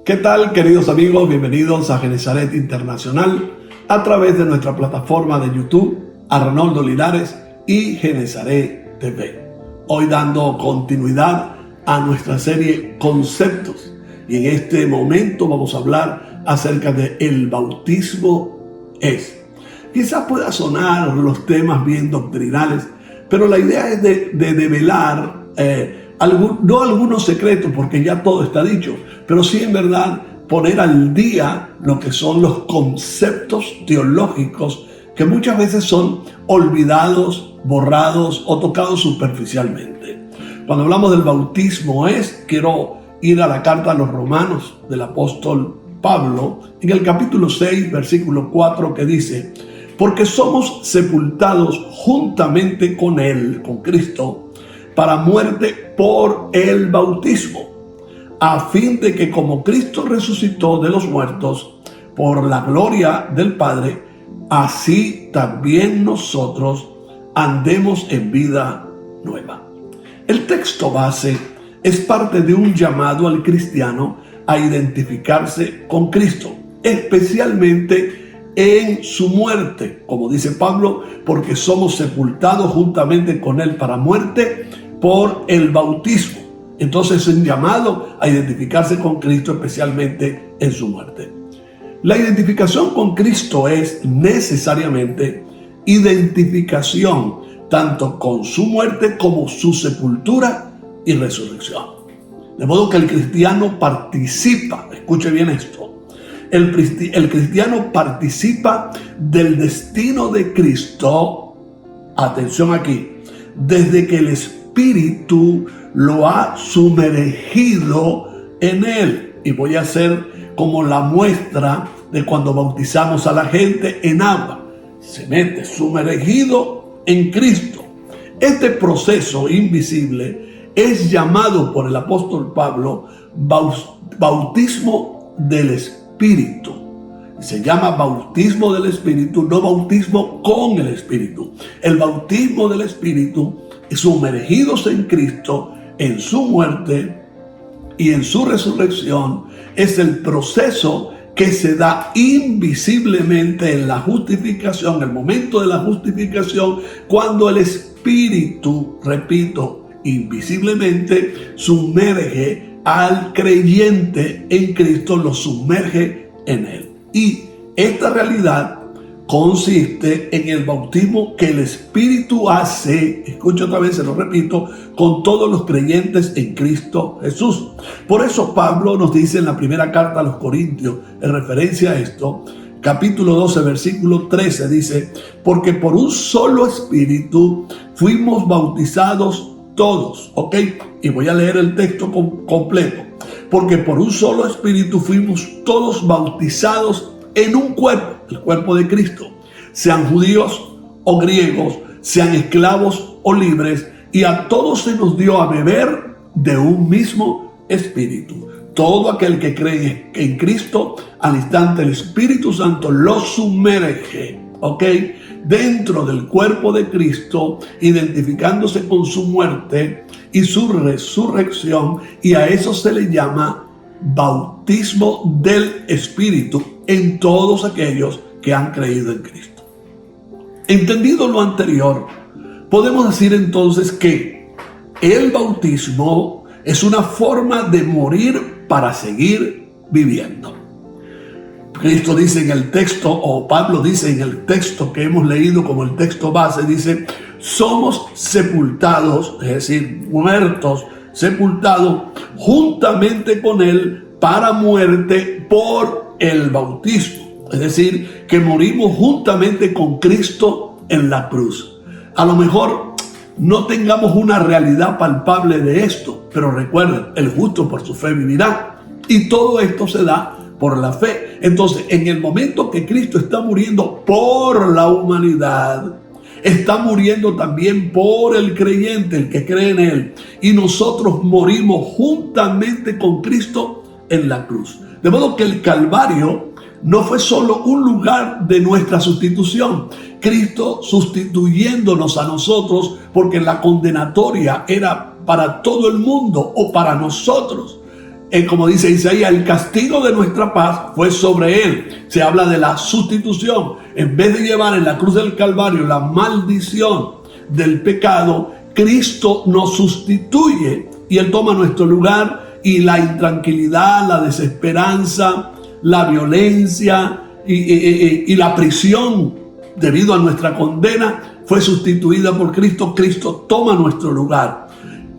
¿Qué tal, queridos amigos? Bienvenidos a Genesaret Internacional a través de nuestra plataforma de YouTube, Arnoldo Linares y Genesaret TV. Hoy dando continuidad a nuestra serie Conceptos. Y en este momento vamos a hablar acerca de el bautismo es. Quizás pueda sonar los temas bien doctrinales, pero la idea es de develar no algunos secretos, porque ya todo está dicho, pero sí en verdad poner al día lo que son los conceptos teológicos que muchas veces son olvidados, borrados o tocados superficialmente. Cuando hablamos del bautismo quiero ir a la carta a los Romanos del apóstol Pablo, en el capítulo 6, versículo 4, que dice: porque somos sepultados juntamente con Él, con Cristo, para muerte por el bautismo, a fin de que como Cristo resucitó de los muertos por la gloria del Padre, así también nosotros andemos en vida nueva. El texto base es parte de un llamado al cristiano a identificarse con Cristo, especialmente en su muerte, como dice Pablo, porque somos sepultados juntamente con Él para muerte por el bautismo. Entonces es un llamado a identificarse con Cristo, especialmente en su muerte. La identificación con Cristo es necesariamente identificación tanto con su muerte como su sepultura y resurrección. De modo que el cristiano participa, escuche bien esto, el cristiano participa del destino de Cristo, atención aquí, desde que el Espíritu lo ha sumergido en Él. Y voy a hacer como la muestra de cuando bautizamos a la gente en agua. Se mete sumergido en Cristo. Este proceso invisible es llamado por el apóstol Pablo bautismo del Espíritu. Se llama bautismo del Espíritu, no bautismo con el Espíritu. El bautismo del Espíritu, sumergidos en Cristo, en su muerte y en su resurrección, es el proceso que se da invisiblemente en la justificación, el momento de la justificación, cuando el Espíritu, repito, invisiblemente sumerge al creyente en Cristo, lo sumerge en Él. Y esta realidad consiste en el bautismo que el Espíritu hace, escucha otra vez, se lo repito, con todos los creyentes en Cristo Jesús. Por eso Pablo nos dice en la primera carta a los Corintios, en referencia a esto, capítulo 12, versículo 13, dice: porque por un solo Espíritu fuimos bautizados todos, ¿ok? Y voy a leer el texto completo. Porque por un solo Espíritu fuimos todos bautizados en un cuerpo, el cuerpo de Cristo, sean judíos o griegos, sean esclavos o libres, y a todos se nos dio a beber de un mismo Espíritu. Todo aquel que cree en Cristo, al instante el Espíritu Santo lo sumerge, ¿ok?, dentro del cuerpo de Cristo, identificándose con su muerte y su resurrección, y a eso se le llama bautismo del Espíritu en todos aquellos que han creído en Cristo. Entendido lo anterior, podemos decir entonces que el bautismo es una forma de morir para seguir viviendo. Cristo dice en el texto, o Pablo dice en el texto que hemos leído como el texto base, dice: somos sepultados, es decir, muertos, sepultados juntamente con Él para muerte por el bautismo. Es decir, que morimos juntamente con Cristo en la cruz. A lo mejor no tengamos una realidad palpable de esto, pero recuerden, el justo por su fe vivirá. Y todo esto se da por la fe. Entonces, en el momento que Cristo está muriendo por la humanidad, está muriendo también por el creyente, el que cree en Él. Y nosotros morimos juntamente con Cristo en la cruz. De modo que el Calvario no fue solo un lugar de nuestra sustitución. Cristo sustituyéndonos a nosotros, porque la condenatoria era para todo el mundo o para nosotros. como dice Isaías, el castigo de nuestra paz fue sobre él. Se habla de la sustitución. En vez de llevar en la cruz del Calvario la maldición del pecado, Cristo nos sustituye y él toma nuestro lugar, y la intranquilidad, la desesperanza, la violencia y la prisión debido a nuestra condena fue sustituida por Cristo. Cristo toma nuestro lugar.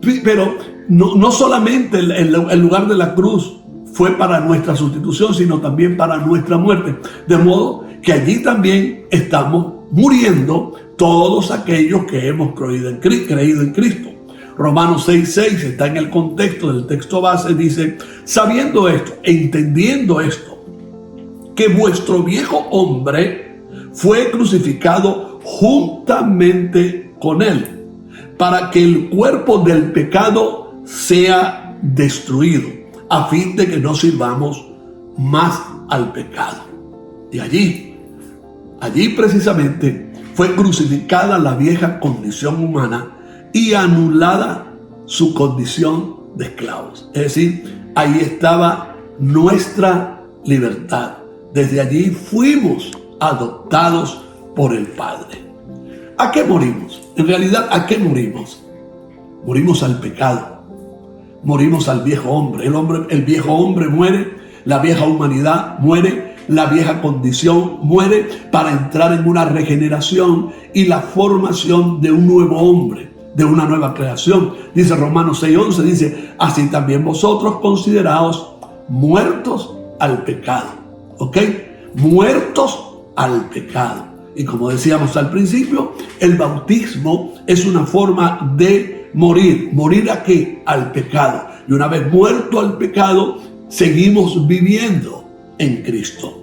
Pero no solamente el lugar de la cruz fue para nuestra sustitución, sino también para nuestra muerte. De modo que allí también estamos muriendo todos aquellos que hemos creído en Cristo. Romanos 6:6 está en el contexto del texto base, dice: sabiendo esto, entendiendo esto, que vuestro viejo hombre fue crucificado juntamente con él, para que el cuerpo del pecado sea destruido, a fin de que no sirvamos más al pecado. Y allí precisamente fue crucificada la vieja condición humana y anulada su condición de esclavos. Es decir, ahí estaba nuestra libertad. Desde allí fuimos adoptados por el Padre. ¿A qué morimos? En realidad, ¿a qué morimos? Morimos al pecado. Morimos al viejo hombre. El viejo hombre muere, la vieja humanidad muere, la vieja condición muere, para entrar en una regeneración y la formación de un nuevo hombre, de una nueva creación. Dice Romanos 6:11, dice: así también vosotros consideraos muertos al pecado. ¿Ok? Muertos al pecado. Y como decíamos al principio, el bautismo es una forma de morir. ¿Morir a qué? Al pecado. Y una vez muerto al pecado, seguimos viviendo en Cristo.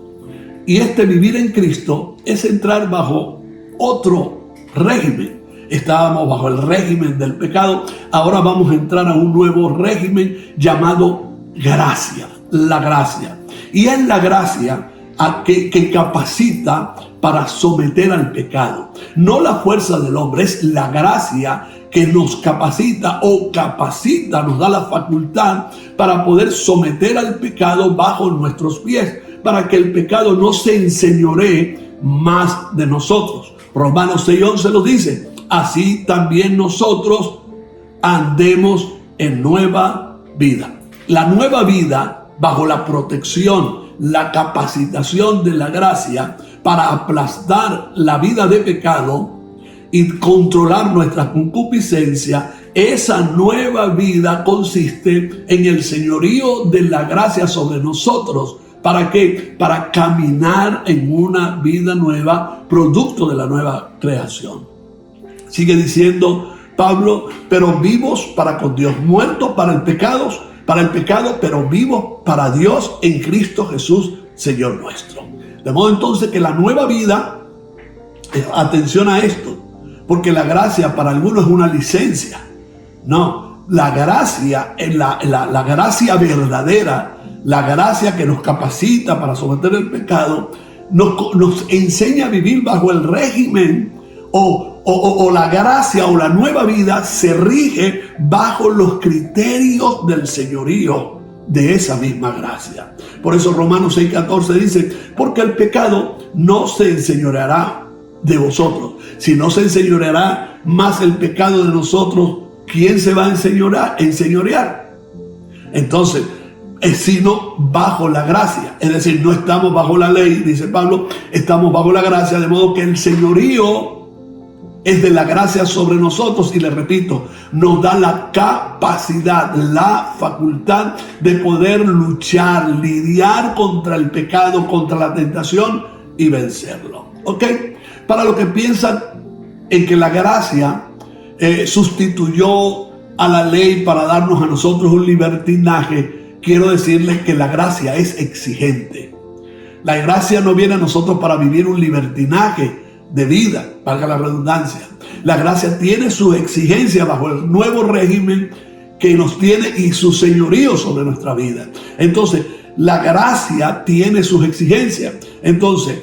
Y este vivir en Cristo es entrar bajo otro régimen. Estábamos bajo el régimen del pecado. Ahora vamos a entrar a un nuevo régimen llamado gracia. La gracia. Y es la gracia que capacita para someter al pecado. No la fuerza del hombre, es la gracia que nos capacita nos da la facultad para poder someter al pecado bajo nuestros pies, para que el pecado no se enseñoree más de nosotros. Romanos 6:11 lo dice: así también nosotros andemos en nueva vida. La nueva vida bajo la protección, la capacitación de la gracia para aplastar la vida de pecado y controlar nuestra concupiscencia. Esa nueva vida consiste en el señorío de la gracia sobre nosotros. ¿Para qué? Para caminar en una vida nueva, producto de la nueva creación. Sigue diciendo Pablo: pero vivos para con Dios, muertos para el pecado, pero vivos para Dios en Cristo Jesús, Señor nuestro. De modo entonces que la nueva vida, atención a esto, porque la gracia para algunos es una licencia. No, la gracia es la gracia verdadera, la gracia que nos capacita para someter el pecado, nos enseña a vivir bajo el régimen o la gracia o la nueva vida se rige bajo los criterios del señorío de esa misma gracia. Por eso Romanos 6:14 dice: porque el pecado no se enseñoreará de vosotros. Si no se enseñoreará más el pecado de nosotros, ¿quién se va a enseñorear? Entonces, sino bajo la gracia. Es decir, no estamos bajo la ley, dice Pablo, estamos bajo la gracia, de modo que el señorío es de la gracia sobre nosotros. Y le repito, nos da la capacidad, la facultad de poder luchar, lidiar contra el pecado, contra la tentación y vencerlo. ¿Ok? Para los que piensan en que la gracia sustituyó a la ley para darnos a nosotros un libertinaje, quiero decirles que la gracia es exigente. La gracia no viene a nosotros para vivir un libertinaje de vida, valga la redundancia. La gracia tiene su exigencia bajo el nuevo régimen que nos tiene y su señorío sobre nuestra vida. Entonces, la gracia tiene sus exigencias. Entonces,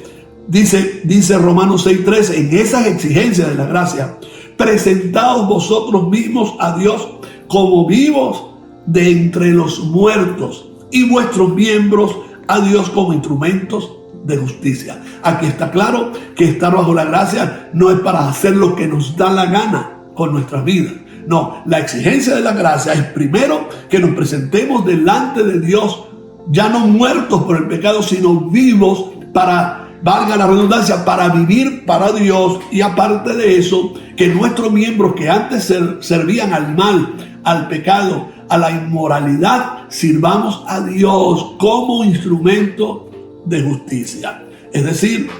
dice Romanos 6:13, en esas exigencias de la gracia: presentaos vosotros mismos a Dios como vivos de entre los muertos y vuestros miembros a Dios como instrumentos de justicia. Aquí está claro que estar bajo la gracia no es para hacer lo que nos da la gana con nuestras vidas. No, la exigencia de la gracia es primero que nos presentemos delante de Dios, ya no muertos por el pecado, sino vivos para, valga la redundancia, para vivir para Dios. Y aparte de eso, que nuestros miembros que antes servían al mal, al pecado, a la inmoralidad, sirvamos a Dios como instrumento de justicia. Es decir,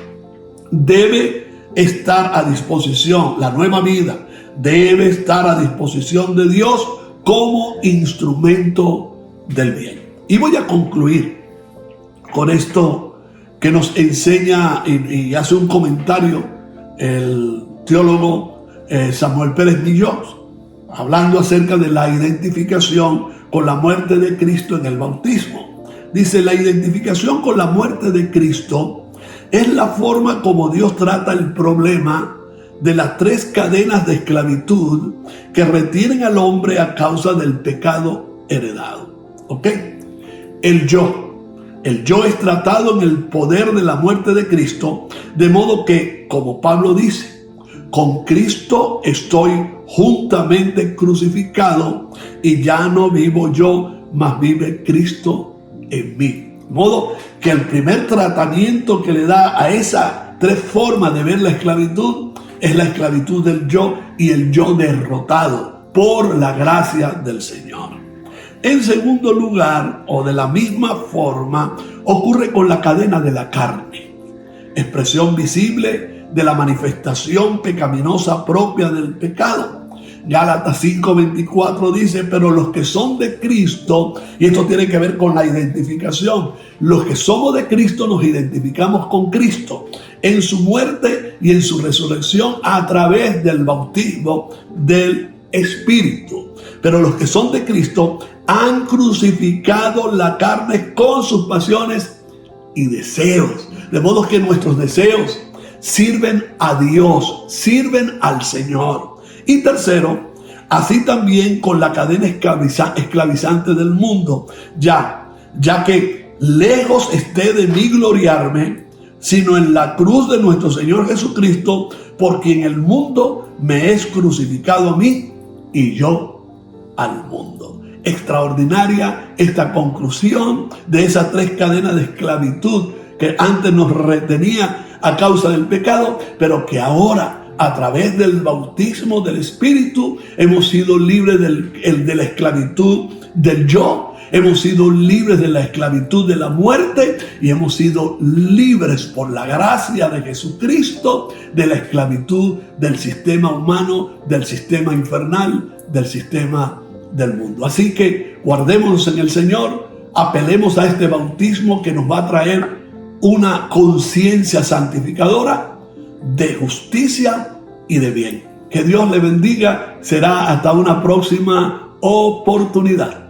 debe estar a disposición, la nueva vida debe estar a disposición de Dios como instrumento del bien. Y voy a concluir con esto que nos enseña y hace un comentario el teólogo Samuel Pérez Millós, hablando acerca de la identificación con la muerte de Cristo en el bautismo. Dice: la identificación con la muerte de Cristo es la forma como Dios trata el problema de las tres cadenas de esclavitud que retienen al hombre a causa del pecado heredado. ¿Ok? El yo es tratado en el poder de la muerte de Cristo, de modo que, como Pablo dice, con Cristo estoy juntamente crucificado y ya no vivo yo, mas vive Cristo en mí. De modo que el primer tratamiento que le da a esas tres formas de ver la esclavitud es la esclavitud del yo y el yo derrotado por la gracia del Señor. En segundo lugar, o de la misma forma, ocurre con la cadena de la carne, expresión visible de la manifestación pecaminosa propia del pecado. Gálatas 5:24 dice: pero los que son de Cristo, y esto tiene que ver con la identificación, los que somos de Cristo nos identificamos con Cristo en su muerte y en su resurrección a través del bautismo del Espíritu. Pero los que son de Cristo han crucificado la carne con sus pasiones y deseos. De modo que nuestros deseos sirven a Dios, sirven al Señor. Y tercero, así también con la cadena esclavizante del mundo, ya que lejos esté de mí gloriarme, sino en la cruz de nuestro Señor Jesucristo, por quien el mundo me es crucificado a mí y yo al mundo. Extraordinaria esta conclusión de esas tres cadenas de esclavitud que antes nos retenía a causa del pecado, pero que ahora, a través del bautismo del Espíritu, hemos sido libres de la esclavitud del yo. Hemos sido libres de la esclavitud de la muerte y hemos sido libres por la gracia de Jesucristo de la esclavitud del sistema humano, del sistema infernal, del sistema del mundo. Así que guardémonos en el Señor, apelemos a este bautismo que nos va a traer una conciencia santificadora de justicia y de bien. Que Dios le bendiga. Será hasta una próxima oportunidad.